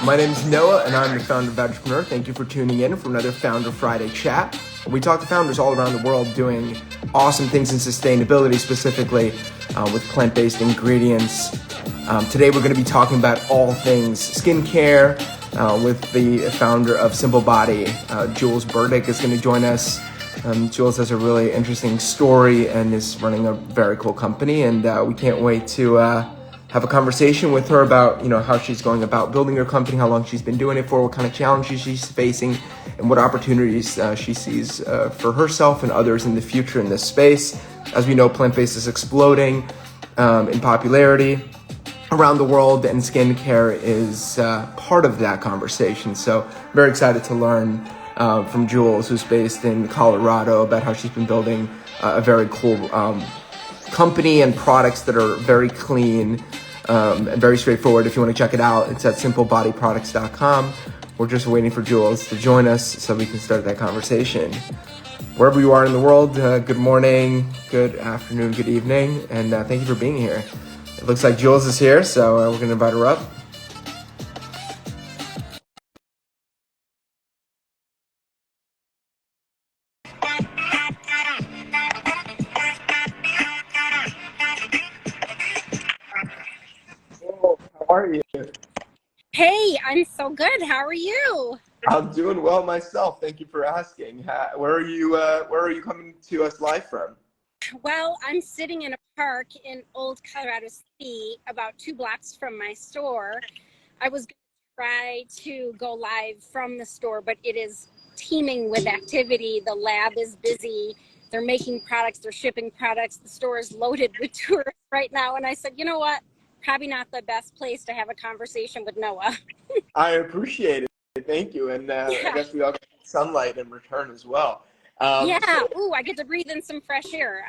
My name is Noah, and I'm the founder of Vegpreneur. Thank you for tuning in for another Founder Friday chat. We talk to founders all around the world doing awesome things in sustainability, specifically with plant-based ingredients. Today, we're going to be talking about all things skincare with the founder of Simple Body. Jules Burdick is going to join us. Jules has a really interesting story and is running a very cool company, and we can't wait to have a conversation with her about how she's going about building her company, how long she's been doing it for, what kind of challenges she's facing, and what opportunities she sees for herself and others in the future in this space. As we know, plant-based is exploding in popularity around the world, and skincare is part of that conversation. So very excited to learn from Jules, who's based in Colorado, about how she's been building a very cool company and products that are very clean and very straightforward. If you want to check it out, it's at simplebodyproducts.com. We're just waiting for Jules to join us so we can start that conversation. Wherever you are in the world, good morning, good afternoon, good evening, and thank you for being here. It looks like Jules is here, so we're going to invite her up. How are you? Hey, I'm so good. How are you? I'm doing well myself. Thank you for asking. Where are you? Where are you coming to us live from? Well, I'm sitting in a park in Old Colorado City, about 2 blocks from my store. I was going to try to go live from the store, but it is teeming with activity. The lab is busy. They're making products. They're shipping products. The store is loaded with tourists right now. And I said, you know what? Probably not the best place to have a conversation with Noah. I appreciate it. Thank you. And I Yeah. guess we all get sunlight in return as well. Yeah. Ooh, I get to breathe in some fresh air.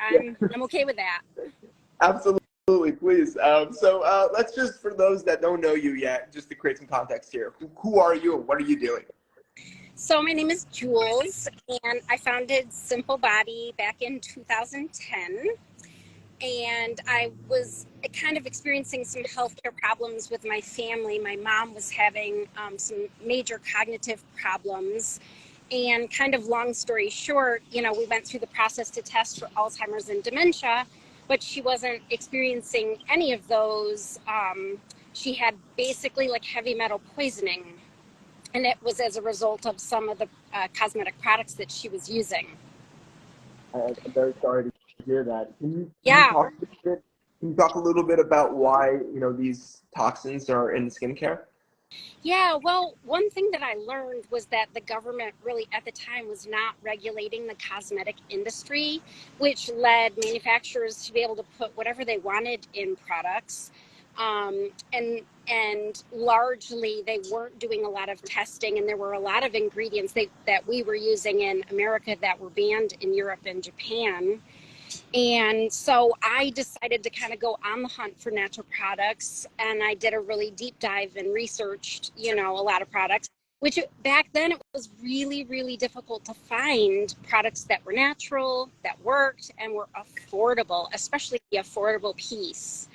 I'm okay with that. Absolutely, please. Let's just, for those that don't know you yet, just to create some context here, who are you and what are you doing? So my name is Jules, and I founded Simple Body back in 2010. And I was kind of experiencing some healthcare problems with my family. My mom was having some major cognitive problems. And kind of long story short, we went through the process to test for Alzheimer's and dementia, but she wasn't experiencing any of those. She had basically like heavy metal poisoning. And it was as a result of some of the cosmetic products that she was using. I'm very sorry to hear that. Yeah. Can you talk a little bit about why these toxins are in skincare? Yeah, well, one thing that I learned was that the government really at the time was not regulating the cosmetic industry, which led manufacturers to be able to put whatever they wanted in products. And largely they weren't doing a lot of testing, and there were a lot of ingredients that we were using in America that were banned in Europe and Japan. And so I decided to kind of go on the hunt for natural products, and I did a really deep dive and researched, a lot of products, which back then it was really, really difficult to find products that were natural, that worked, and were affordable, especially the affordable piece.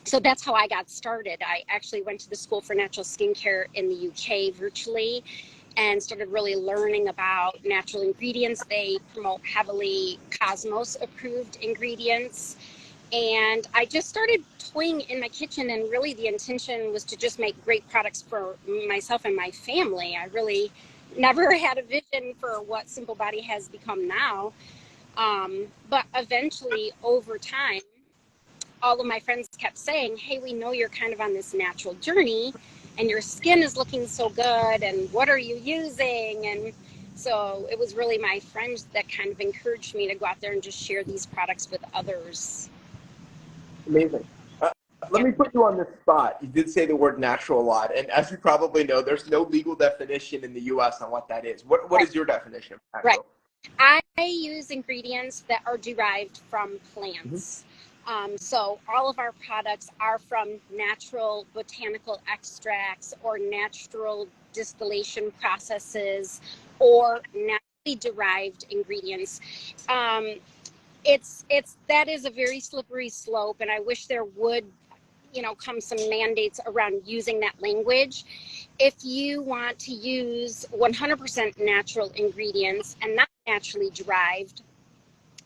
So that's how I got started. I actually went to the School for Natural Skincare in the UK virtually and started really learning about natural ingredients. They promote heavily Cosmos approved ingredients. And I just started toying in my kitchen, and really the intention was to just make great products for myself and my family. I really never had a vision for what Simple Body has become now. But eventually over time, all of my friends kept saying, hey, we know you're kind of on this natural journey and your skin is looking so good, and what are you using? And so it was really my friends that kind of encouraged me to go out there and just share these products with others. Amazing. Let me put you on the spot. You did say the word natural a lot, and as you probably know, there's no legal definition in the U.S. on what that is. What is your definition of natural? Right. I use ingredients that are derived from plants. So all of our products are from natural botanical extracts or natural distillation processes or naturally derived ingredients. That is a very slippery slope, and I wish there would come some mandates around using that language. If you want to use 100% natural ingredients and not naturally derived,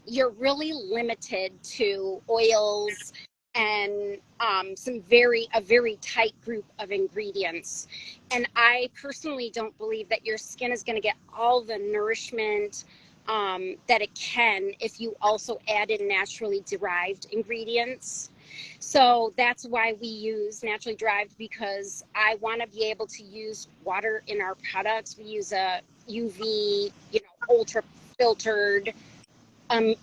you're really limited to oils and a very tight group of ingredients. And I personally don't believe that your skin is going to get all the nourishment that it can if you also add in naturally derived ingredients. So that's why we use naturally derived, because I want to be able to use water in our products. We use a UV, ultra filtered,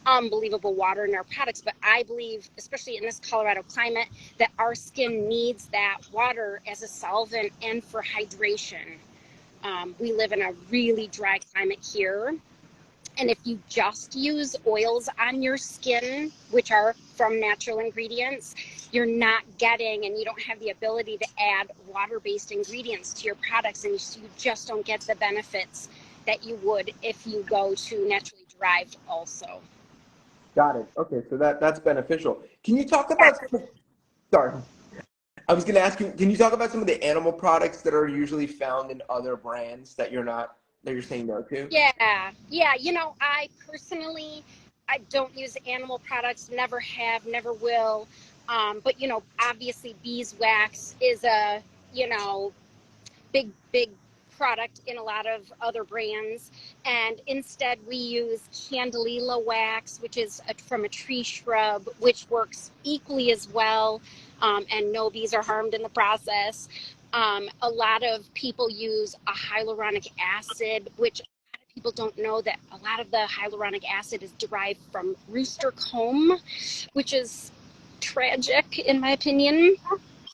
unbelievable water in our products. But I believe, especially in this Colorado climate, that our skin needs that water as a solvent and for hydration. We live in a really dry climate here. And if you just use oils on your skin, which are from natural ingredients, you're not getting, and you don't have the ability to add water-based ingredients to your products, and you just don't get the benefits that you would if you go to naturally derived also. Got it. Okay, so that's beneficial. Can you talk about sorry. I was going to ask you, can you talk about some of the animal products that are usually found in other brands that you're saying no to? Yeah. I personally, I don't use animal products, never have, never will. But, obviously beeswax is a, big product in a lot of other brands. And instead we use candelilla wax, which is from a tree shrub, which works equally as well. And no bees are harmed in the process. A lot of people use a hyaluronic acid, which a lot of people don't know that a lot of the hyaluronic acid is derived from rooster comb, which is tragic in my opinion.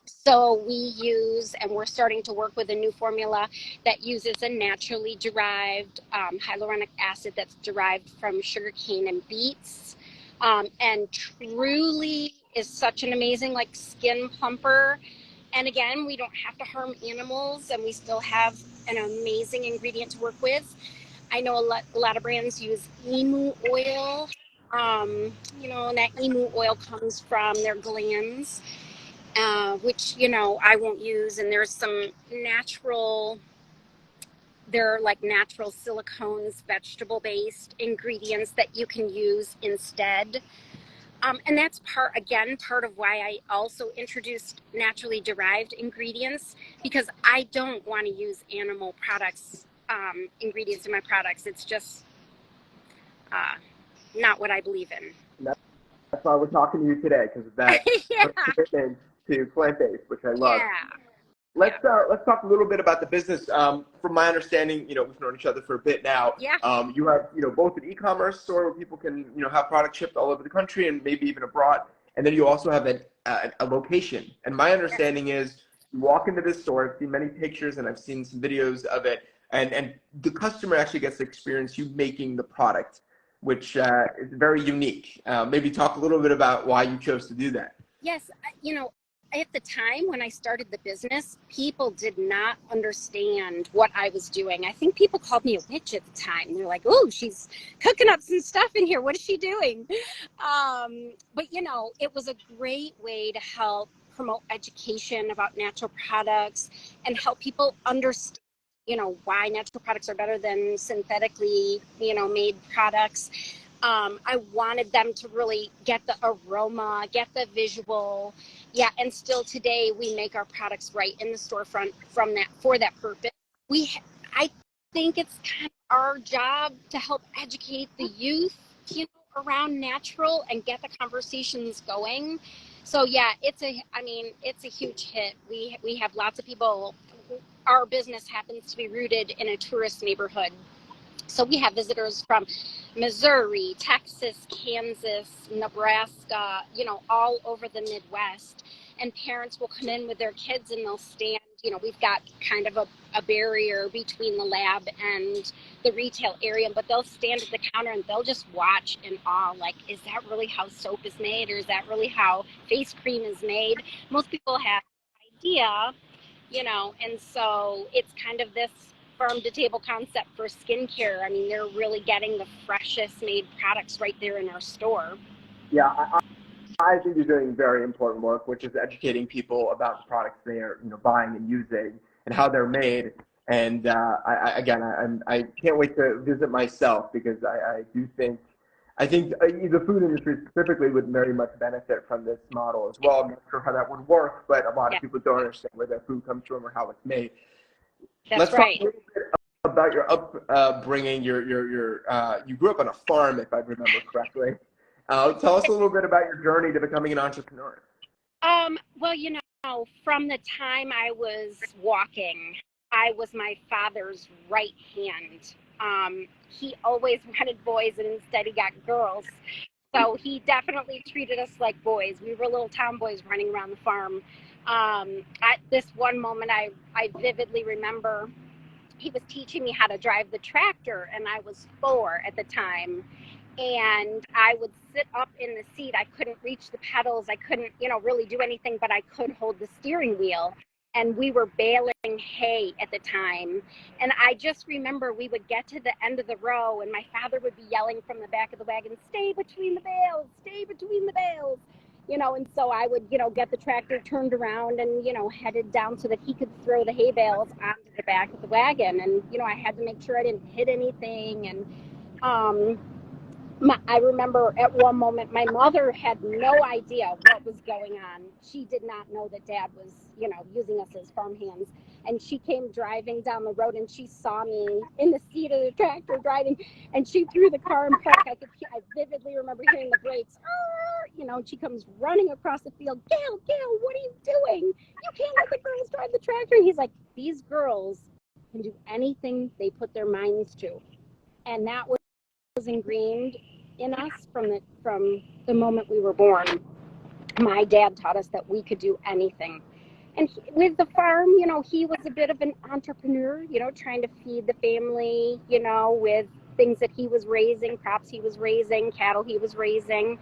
So we use, and we're starting to work with a new formula that uses a naturally derived hyaluronic acid that's derived from sugarcane and beets, and truly is such an amazing skin plumper. And again, we don't have to harm animals, and we still have an amazing ingredient to work with. I know a lot of brands use emu oil, and that emu oil comes from their glands. Which, I won't use. And there's some natural silicones, vegetable-based ingredients that you can use instead. And that's part of why I also introduced naturally derived ingredients, because I don't want to use animal products, ingredients in my products. It's just not what I believe in. That's why we're talking to you today, because of that Yeah. commitment to plant-based, which I love. Yeah. Let's talk a little bit about the business. From my understanding, we've known each other for a bit now. Yeah. You have, both an e-commerce store where people can, have products shipped all over the country and maybe even abroad. And then you also have a location. And my understanding is you walk into this store, I've seen many pictures and I've seen some videos of it, and the customer actually gets to experience you making the product, which is very unique. Maybe talk a little bit about why you chose to do that. Yes, at the time when I started the business, people did not understand what I was doing. I think people called me a witch at the time. They're like, "Oh, she's cooking up some stuff in here. What is she doing?" But it was a great way to help promote education about natural products and help people understand, why natural products are better than synthetically, made products. I wanted them to really get the aroma, get the visual. Yeah, and still today we make our products right in the storefront for that purpose. I think it's kind of our job to help educate the youth, around natural and get the conversations going. So yeah, it's a huge hit. We have lots of people. Our business happens to be rooted in a tourist neighborhood. So we have visitors from Missouri, Texas, Kansas, Nebraska, all over the Midwest. And parents will come in with their kids and they'll stand, we've got kind of a barrier between the lab and the retail area, but they'll stand at the counter and they'll just watch in awe, is that really how soap is made? Or is that really how face cream is made? Most people have no idea, and so it's kind of this farm to table concept for skincare. I mean, they're really getting the freshest made products right there in our store. Yeah, I think you're doing very important work, which is educating people about the products they are, buying and using and how they're made. And I can't wait to visit myself because I think the food industry specifically would very much benefit from this model as well. I'm not sure how that would work, but a lot of people don't understand where their food comes from or how it's made. That's Let's talk right. a little bit about your upbringing. You grew up on a farm, if I remember correctly. Tell us a little bit about your journey to becoming an entrepreneur. Well, from the time I was walking, I was my father's right hand. He always wanted boys, and instead he got girls. So he definitely treated us like boys. We were little tomboys running around the farm. At this one moment, I vividly remember he was teaching me how to drive the tractor, and I was 4 at the time. And I would sit up in the seat. I couldn't reach the pedals. I couldn't, really do anything, but I could hold the steering wheel. And we were baling hay at the time. And I just remember we would get to the end of the row and my father would be yelling from the back of the wagon, stay between the bales, stay between the bales. And so I would, get the tractor turned around and, headed down so that he could throw the hay bales onto the back of the wagon. And, I had to make sure I didn't hit anything. And, I remember at one moment, my mother had no idea what was going on. She did not know that Dad was, using us as farm hands. And she came driving down the road and she saw me in the seat of the tractor driving, and she threw the car in park. I vividly remember hearing the brakes, and she comes running across the field. Gail, what are you doing? You can't let the girls drive the tractor. And he's like, these girls can do anything they put their minds to. And that was ingrained in us from the moment we were born. My dad taught us that we could do anything. And with the farm, he was a bit of an entrepreneur, trying to feed the family, with things that he was raising, crops he was raising, cattle he was raising.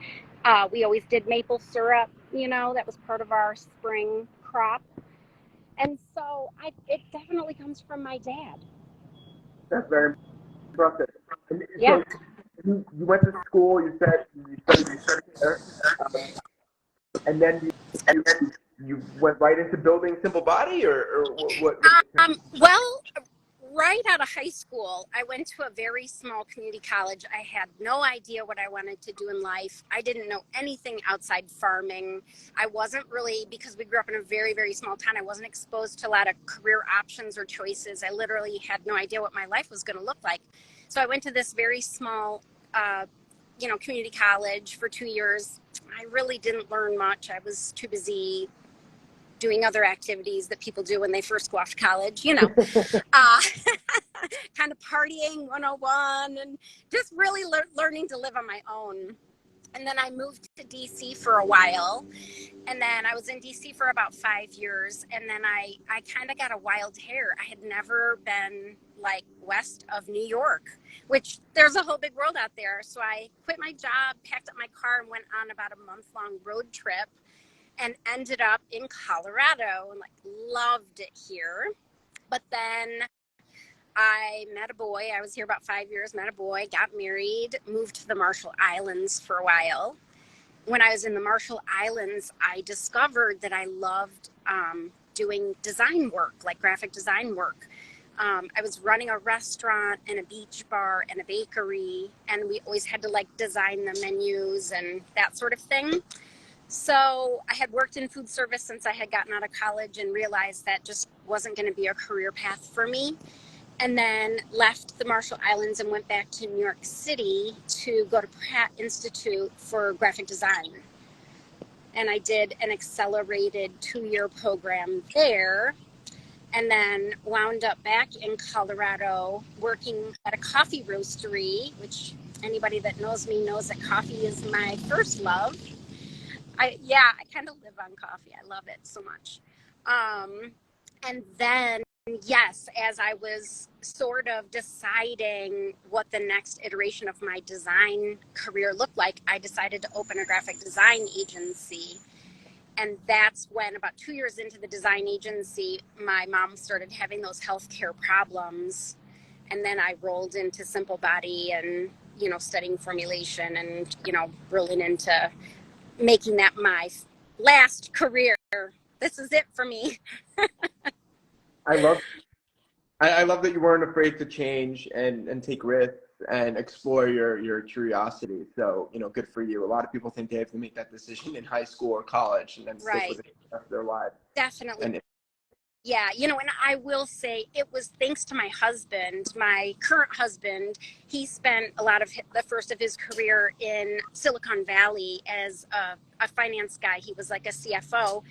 We always did maple syrup, that was part of our spring crop. And so it definitely comes from my dad. That's very impressive. And yeah. So you went to school, you said you studied there, and then you went right into building Simple Body, or what? Well, right out of high school, I went to a very small community college. I had no idea what I wanted to do in life. I didn't know anything outside farming. I wasn't really, because we grew up in a very, very small town, I wasn't exposed to a lot of career options or choices. I literally had no idea what my life was going to look like. So I went to this very small, community college for 2 years. I really didn't learn much. I was too busy doing other activities that people do when they first go off to college, kind of partying 101 and just really learning to live on my own. And then I moved to DC for a while. And then I was in DC for about 5 years. And then I kind of got a wild hair. I had never been west of New York, which there's a whole big world out there. So I quit my job, packed up my car, and went on about a month-long road trip and ended up in Colorado and loved it here. But then I met a boy. I was here about 5 years, met a boy, got married, moved to the Marshall Islands for a while. When I was in the Marshall Islands, I discovered that I loved doing design work, like graphic design work. I was running a restaurant and a beach bar and a bakery, and we always had to design the menus and that sort of thing. So I had worked in food service since I had gotten out of college and realized that just wasn't going to be a career path for me. And then left the Marshall Islands and went back to New York City to go to Pratt Institute for graphic design. And I did an accelerated 2-year program there, and then wound up back in Colorado working at a coffee roastery, which anybody that knows me knows that coffee is my first love. I kind of live on coffee. I love it so much. And then, yes, as I was sort of deciding what the next iteration of my design career looked like, I decided to open a graphic design agency. And that's when, about 2 years into the design agency, my mom started having those healthcare problems. And then I rolled into Simple Body and, studying formulation and, rolling into making that my last career. This is it for me. I love I love that you weren't afraid to change and take risks and explore your curiosity. So, good for you. A lot of people think they have to make that decision in high school or college and then stick with Right. it the rest of their lives. Definitely. And Yeah, and I will say it was thanks to my husband, my current husband. He spent a lot of the first of his career in Silicon Valley as a finance guy. He was like a CFO.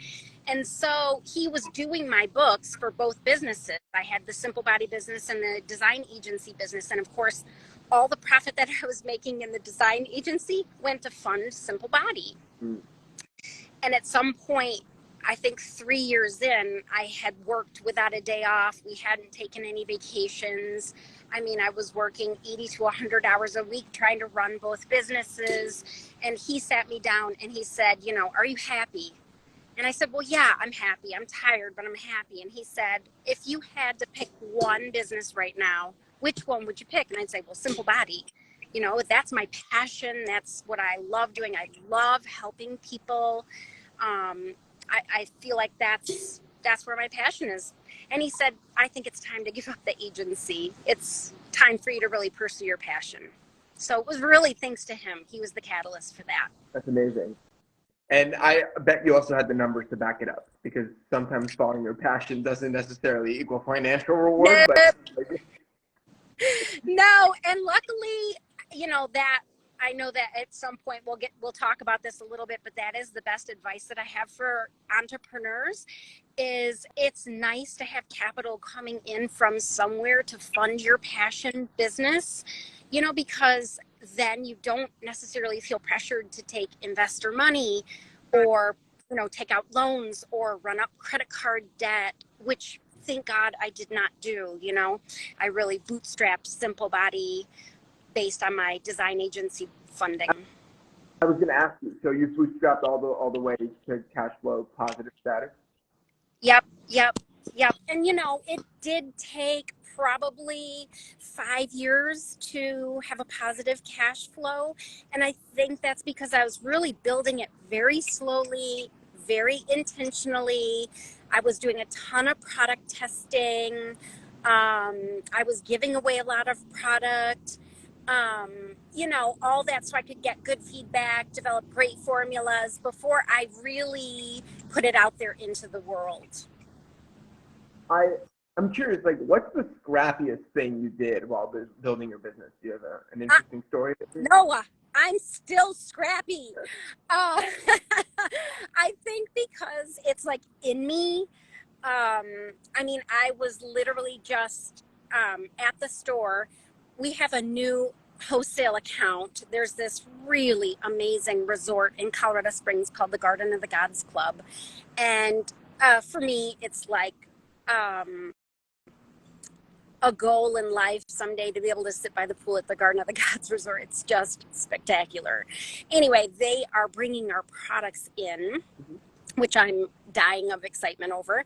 And so he was doing my books for both businesses. I had the Simple Body business and the design agency business. And of course, all the profit that I was making in the design agency went to fund Simple Body. mm, And at some point, I think 3 years in, I had worked without a day off. We hadn't taken any vacations. I mean, I was working 80 to 100 hours a week trying to run both businesses. And he sat me down and he said, are you happy? And I said, well, yeah, I'm happy. I'm tired, but I'm happy. And he said, if you had to pick one business right now, which one would you pick? And I'd say, well, Simple Body. That's my passion. That's what I love doing. I love helping people. I feel like that's where my passion is. And he said, I think it's time to give up the agency. It's time for you to really pursue your passion. So it was really thanks to him. He was the catalyst for that. that's amazing. And I bet you also had the numbers to back it up, because sometimes following your passion doesn't necessarily equal financial reward, No, but no. And luckily, that I know that at some point we'll talk about this a little bit, but that is the best advice that I have for entrepreneurs is it's nice to have capital coming in from somewhere to fund your passion business, because then you don't necessarily feel pressured to take investor money or, take out loans or run up credit card debt, which thank God I did not do. I really bootstrapped Simple Body based on my design agency funding. I was going to ask you, so you bootstrapped all the way to cash flow positive status? Yep. And it did take probably 5 years to have a positive cash flow. And I think that's because I was really building it very slowly, very intentionally. I was doing a ton of product testing. I was giving away a lot of product. All that so I could get good feedback, develop great formulas before I really put it out there into the world. I'm curious, like, what's the scrappiest thing you did while building your business? Do you have an interesting story? Noah, I'm still scrappy. Uh, I think because it's like in me. I was literally just at the store. We have a new wholesale account. There's this really amazing resort in Colorado Springs called the Garden of the Gods Club. And for me, it's like a goal in life someday to be able to sit by the pool at the Garden of the Gods Resort. It's just spectacular. Anyway, they are bringing our products in, which I'm dying of excitement over.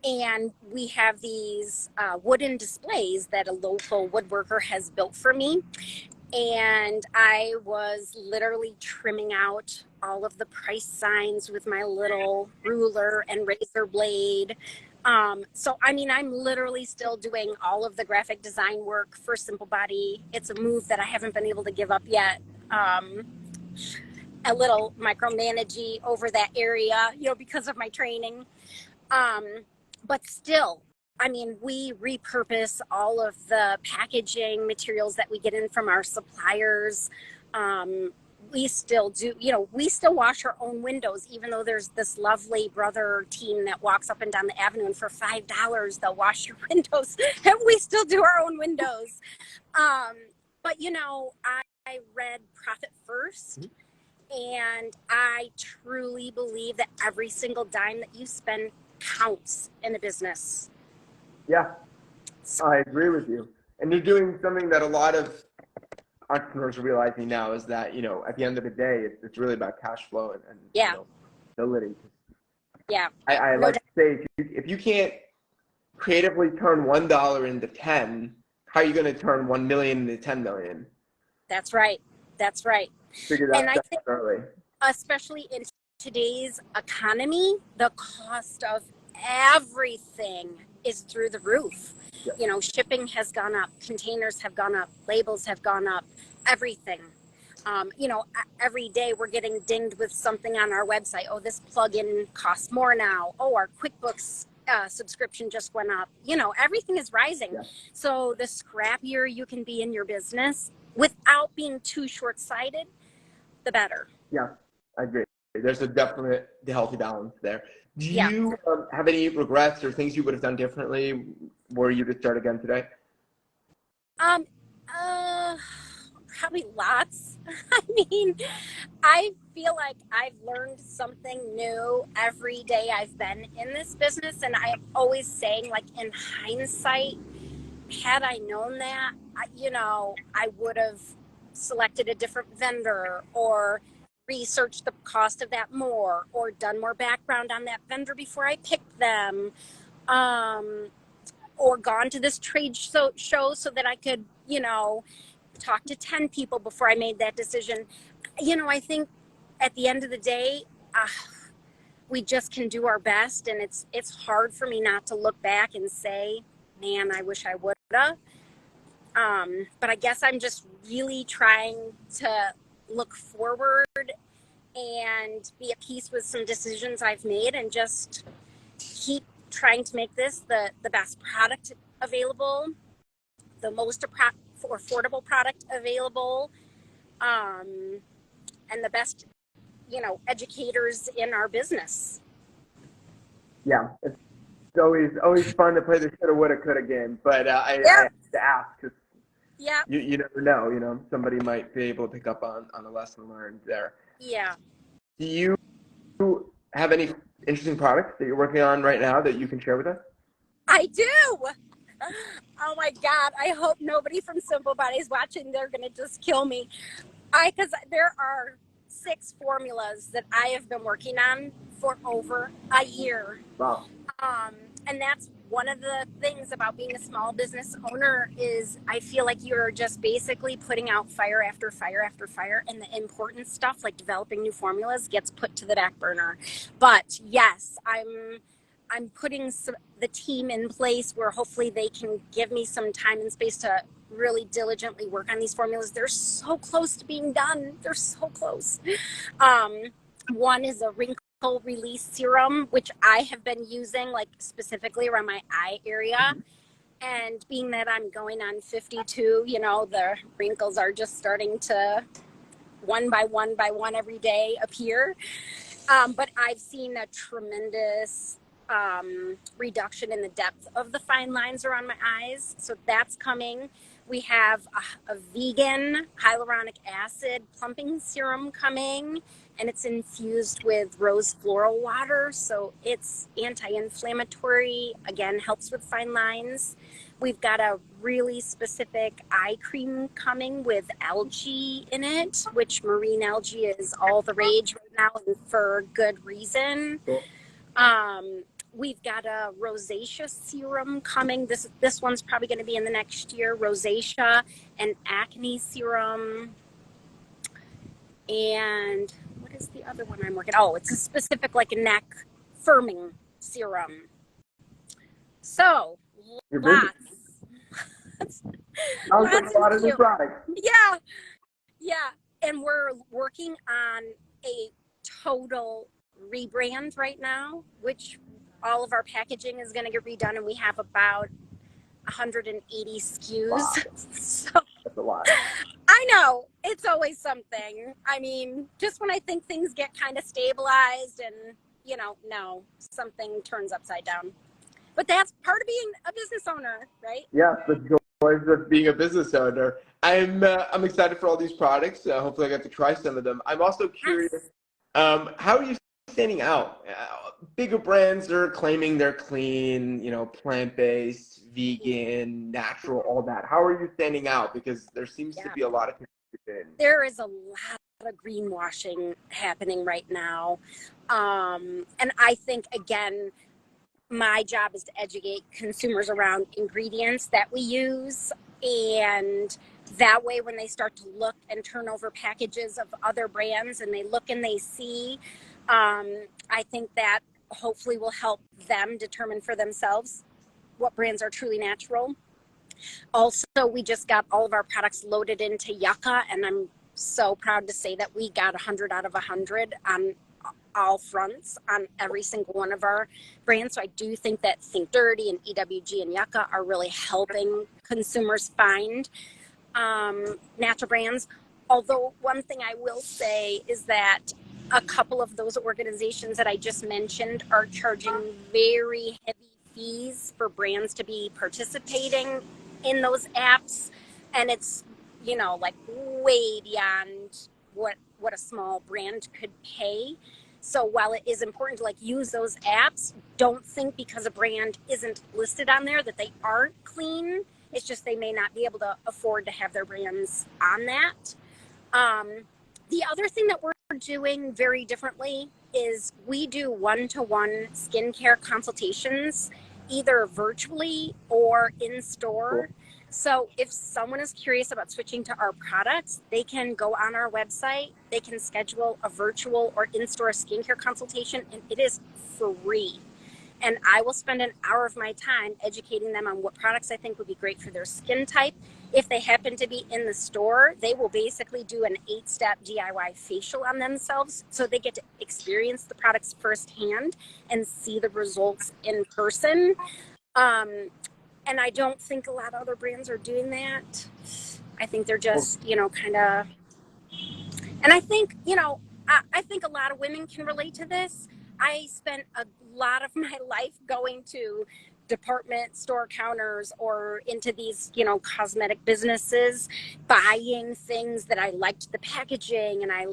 And we have these wooden displays that a local woodworker has built for me. And I was literally trimming out all of the price signs with my little ruler and razor blade. I'm literally still doing all of the graphic design work for Simple Body. It's a move that I haven't been able to give up yet. A little micromanaging over that area, because of my training. But still, we repurpose all of the packaging materials that we get in from our suppliers. We still do, we still wash our own windows, even though there's this lovely brother team that walks up and down the avenue, and for $5, they'll wash your windows. And we still do our own windows. But I read Profit First. And I truly believe that every single dime that you spend counts in a business. Yeah, I agree with you. And you're doing something that a lot of entrepreneurs are realizing now is that, at the end of the day, it's really about cash flow and ability. Yeah. I like to say, if you can't creatively turn $1 into 10, how are you going to turn 1 million into 10 million? That's right. Figure that out early. especially in today's economy, the cost of everything is through the roof. Yeah. You know, shipping has gone up, containers have gone up, labels have gone up, everything. You know, every day we're getting dinged with something on our website. Oh, this plugin costs more now. Oh, our QuickBooks subscription just went up. You know, everything is rising. Yeah. So the scrappier you can be in your business without being too short-sighted, the better. Yeah, I agree. There's a definite healthy balance there. Do Yeah. you have any regrets or things you would have done differently were you to start again today? Um, Probably lots. I mean, I feel like I've learned something new every day I've been in this business. And I'm always saying, like, in hindsight, had I known that, you know, I would have selected a different vendor or researched the cost of that more or done more background on that vendor before I picked them. Or gone to this trade show so that I could, you know, talk to 10 people before I made that decision. You know, I think at the end of the day, we just can do our best. And it's hard for me not to look back and say, man, I wish I would have. But I guess I'm just really trying to look forward and be at peace with some decisions I've made and just keep trying to make this the best product available, the most affordable product available, and the best, you know, educators in our business. Yeah, it's always fun to play the shoulda, woulda, coulda game, but I have to ask because Yeah. you never know. You know, somebody might be able to pick up on a lesson learned there. Yeah. Do you have any interesting products that you're working on right now that you can share with us? I do. Oh my God. I hope nobody from Simple Body is watching. They're going to just kill me. Because there are 6 formulas that I have been working on for over a year. Wow. And that's one of the things about being a small business owner is I feel like you're just basically putting out fire after fire after fire, and the important stuff like developing new formulas gets put to the back burner. But yes, I'm putting the team in place where hopefully they can give me some time and space to really diligently work on these formulas. They're so close to being done. They're so close. One is a wrinkle release serum, which I have been using like specifically around my eye area. And being that I'm going on 52, you know, the wrinkles are just starting to one by one every day appear. But I've seen a tremendous reduction in the depth of the fine lines around my eyes. So that's coming. We have a vegan hyaluronic acid plumping serum coming, and it's infused with rose floral water. So it's anti-inflammatory, again, helps with fine lines. We've got a really specific eye cream coming with algae in it, which marine algae is all the rage right now and for good reason. Cool. We've got a rosacea serum coming. This one's probably going to be in the next year. Rosacea and acne serum. And what is the other one I'm working? Oh, it's a specific like neck firming serum. So lots. Sounds like a lot of new products. Yeah. And we're working on a total rebrand right now, which all of our packaging is going to get redone, and we have about 180 SKUs. Wow. So That's a lot. I know it's always something. I mean, just when I think things get kind of stabilized and, you know, no, something turns upside down. But that's part of being a business owner, right? Yeah, the joys of being a business owner. I'm excited for all these products. Hopefully I get to try some of them. I'm also curious, how are you standing out? Bigger brands are claiming they're clean, you know, plant-based, vegan, natural, all that. How are you standing out? Because there seems to be a lot of confusion. There is a lot of greenwashing happening right now. And I think, again, my job is to educate consumers around ingredients that we use and That way, when they start to look and turn over packages of other brands and they look and they see, I think that hopefully will help them determine for themselves what brands are truly natural. Also, we just got all of our products loaded into Yucca, and I'm so proud to say that we got 100 out of 100 on all fronts on every single one of our brands. So I do think that Think Dirty and EWG and Yucca are really helping consumers find natural brands. Although one thing I will say is that a couple of those organizations that I just mentioned are charging very heavy fees for brands to be participating in those apps, and it's, you know, like way beyond what a small brand could pay. So while it is important to like use those apps, don't think because a brand isn't listed on there that they aren't clean. It's just they may not be able to afford to have their brands on that. The other thing that we're doing very differently is we do one-to-one skincare consultations, either virtually or in store. So if someone is curious about switching to our products, they can go on our website, they can schedule a virtual or in-store skincare consultation, and it is free. And I will spend an hour of my time educating them on what products I think would be great for their skin type. If they happen to be in the store, they will basically do an 8-step DIY facial on themselves, so they get to experience the products firsthand and see the results in person. And I don't think a lot of other brands are doing that. I think they're just, you know, kind of, and I think, you know, I think a lot of women can relate to this. I spent a lot of my life going to department store counters or into these, you know, cosmetic businesses, buying things that I liked the packaging and I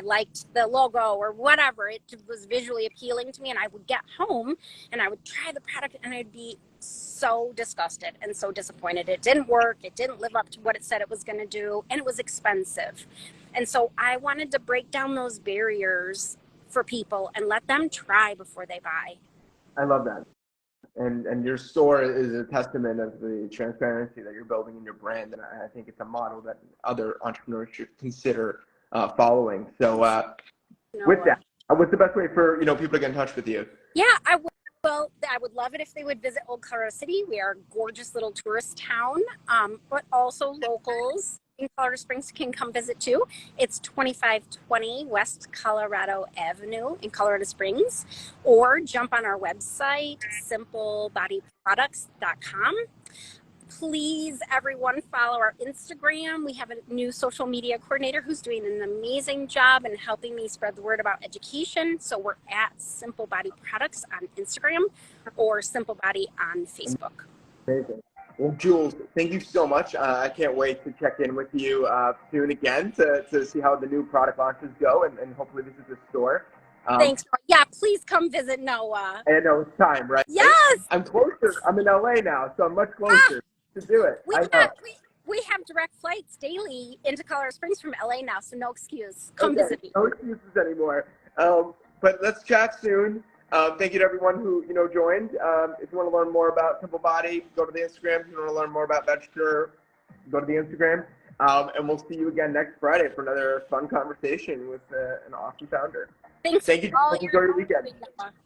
liked the logo or whatever. It was visually appealing to me, and I would get home and I would try the product and I'd be so disgusted and so disappointed. It didn't work. It didn't live up to what it said it was going to do, and it was expensive. And so I wanted to break down those barriers for people and let them try before they buy. I love that. And your store is a testament of the transparency that you're building in your brand. And I think it's a model that other entrepreneurs should consider following. So with that, what's the best way for, you know, people to get in touch with you? Yeah, well, I would love it if they would visit Old Colorado City. We are a gorgeous little tourist town, but also locals in Colorado Springs can come visit too. It's 2520 West Colorado Avenue in Colorado Springs, or jump on our website, simplebodyproducts.com. Please, everyone, follow our Instagram. We have a new social media coordinator who's doing an amazing job in helping me spread the word about education. So we're at Simple Body Products on Instagram or Simple Body on Facebook. Amazing. Well, Jules, thank you so much. I can't wait to check in with you soon again to see how the new product launches go and hopefully visit the store. Thanks. Yeah, please come visit Noah. I know it's time, right? Yes. I'm closer. I'm in LA now, so I'm much closer to do it. We have direct flights daily into Colorado Springs from LA now, so no excuse. Come visit me. No excuses anymore. But let's chat soon. Thank you to everyone who joined. If you want to learn more about Simple Body, go to the Instagram. If you want to learn more about Vegpreneur, go to the Instagram. And we'll see you again next Friday for another fun conversation with an awesome founder. Thank you. Enjoy your weekend.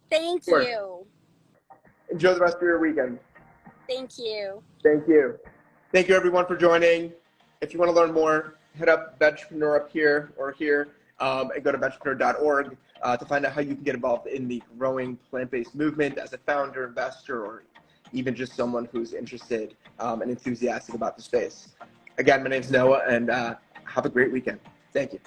Thank you. Enjoy the rest of your weekend. Thank you. Thank you. Thank you, everyone, for joining. If you want to learn more, hit up Vegpreneur up here or here, and go to vegpreneur.org to find out how you can get involved in the growing plant-based movement as a founder, investor, or even just someone who's interested and enthusiastic about the space. Again, my name's Noah, and have a great weekend. Thank you.